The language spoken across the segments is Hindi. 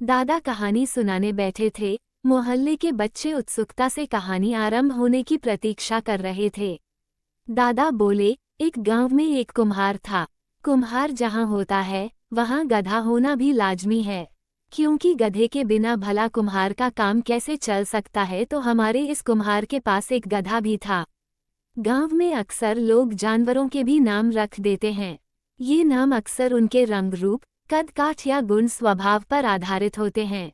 दादा कहानी सुनाने बैठे थे। मोहल्ले के बच्चे उत्सुकता से कहानी आरंभ होने की प्रतीक्षा कर रहे थे। दादा बोले, एक गांव में एक कुम्हार था। कुम्हार जहां होता है वहां गधा होना भी लाजमी है, क्योंकि गधे के बिना भला कुम्हार का काम कैसे चल सकता है। तो हमारे इस कुम्हार के पास एक गधा भी था। गांव में अक्सर लोग जानवरों के भी नाम रख देते हैं। ये नाम अक्सर उनके रंग रूप, कद काठ या गुण स्वभाव पर आधारित होते हैं।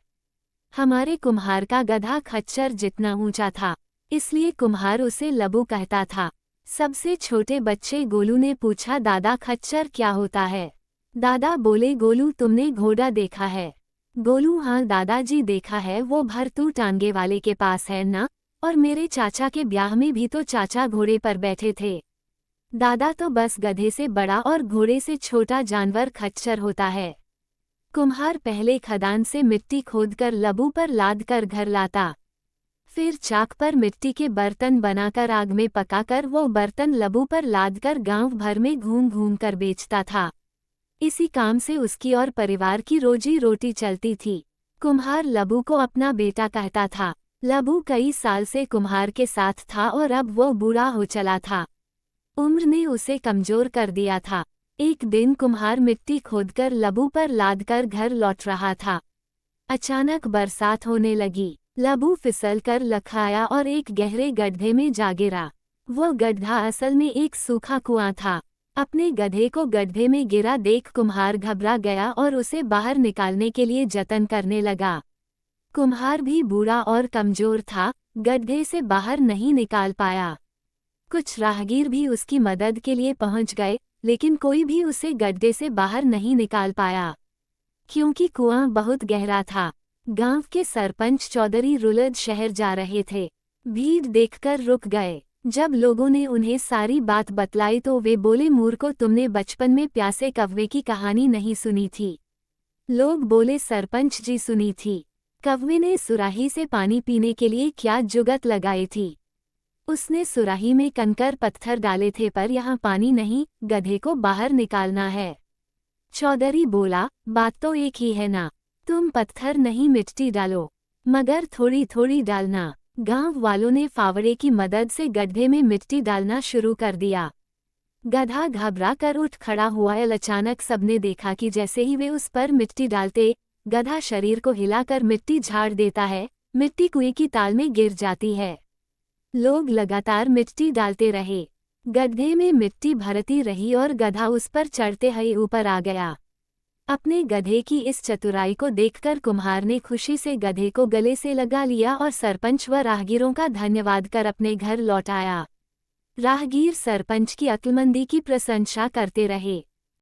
हमारे कुम्हार का गधा खच्चर जितना ऊंचा था, इसलिए कुम्हार उसे लबू कहता था। सबसे छोटे बच्चे गोलू ने पूछा, दादा खच्चर क्या होता है? दादा बोले, गोलू तुमने घोड़ा देखा है? गोलू, हाँ दादाजी देखा है, वो भरतू टांगे वाले के पास है ना, और मेरे चाचा के ब्याह में भी तो चाचा घोड़े पर बैठे थे। दादा, तो बस गधे से बड़ा और घोड़े से छोटा जानवर खच्चर होता है। कुम्हार पहले खदान से मिट्टी खोदकर लबू पर लाद कर घर लाता, फिर चाक पर मिट्टी के बर्तन बनाकर आग में पकाकर वो बर्तन लबू पर लादकर गांव भर में घूम घूम कर बेचता था। इसी काम से उसकी और परिवार की रोजी रोटी चलती थी। कुम्हार लबू को अपना बेटा कहता था। लबू कई साल से कुम्हार के साथ था और अब वो बूढ़ा हो चला था। उम्र ने उसे कमजोर कर दिया था। एक दिन कुम्हार मिट्टी खोदकर लबू पर लादकर घर लौट रहा था। अचानक बरसात होने लगी। लबू फिसलकर लखआया और एक गहरे गड्ढे में जा गिरा। वो गड्ढा असल में एक सूखा कुआं था। अपने गधे को गड्ढे में गिरा देख कुम्हार घबरा गया और उसे बाहर निकालने के लिए जतन करने लगा। कुम्हार भी बूढ़ा और कमजोर था, गड्ढे से बाहर नहीं निकाल पाया। कुछ राहगीर भी उसकी मदद के लिए पहुंच गए, लेकिन कोई भी उसे गड्ढे से बाहर नहीं निकाल पाया, क्योंकि कुआं बहुत गहरा था। गांव के सरपंच चौधरी रुलद शहर जा रहे थे। भीड़ देखकर रुक गए। जब लोगों ने उन्हें सारी बात बतलाई तो वे बोले, मूर्खों, तुमने बचपन में प्यासे कौवे की कहानी नहीं सुनी थी? लोग बोले, सरपंच जी सुनी थी। कौवे ने सुराही से पानी पीने के लिए क्या जुगत लगाई थी? उसने सुराही में कंकर पत्थर डाले थे, पर यहाँ पानी नहीं, गधे को बाहर निकालना है। चौधरी बोला, बात तो एक ही है ना, तुम पत्थर नहीं मिट्टी डालो, मगर थोड़ी थोड़ी डालना। गांव वालों ने फावड़े की मदद से गड्ढे में मिट्टी डालना शुरू कर दिया। गधा घबरा कर उठ खड़ा हुआ। अचानक सबने देखा कि जैसे ही वे उस पर मिट्टी डालते, गधा शरीर को हिलाकर मिट्टी झाड़ देता है। मिट्टी कुएं की ताल में गिर जाती है। लोग लगातार मिट्टी डालते रहे। गड्ढे में मिट्टी भरती रही और गधा उस पर चढ़ते हुए ऊपर आ गया। अपने गधे की इस चतुराई को देखकर कुम्हार ने खुशी से गधे को गले से लगा लिया और सरपंच व राहगीरों का धन्यवाद कर अपने घर लौट आया। राहगीर सरपंच की अक्लमंदी की प्रशंसा करते रहे।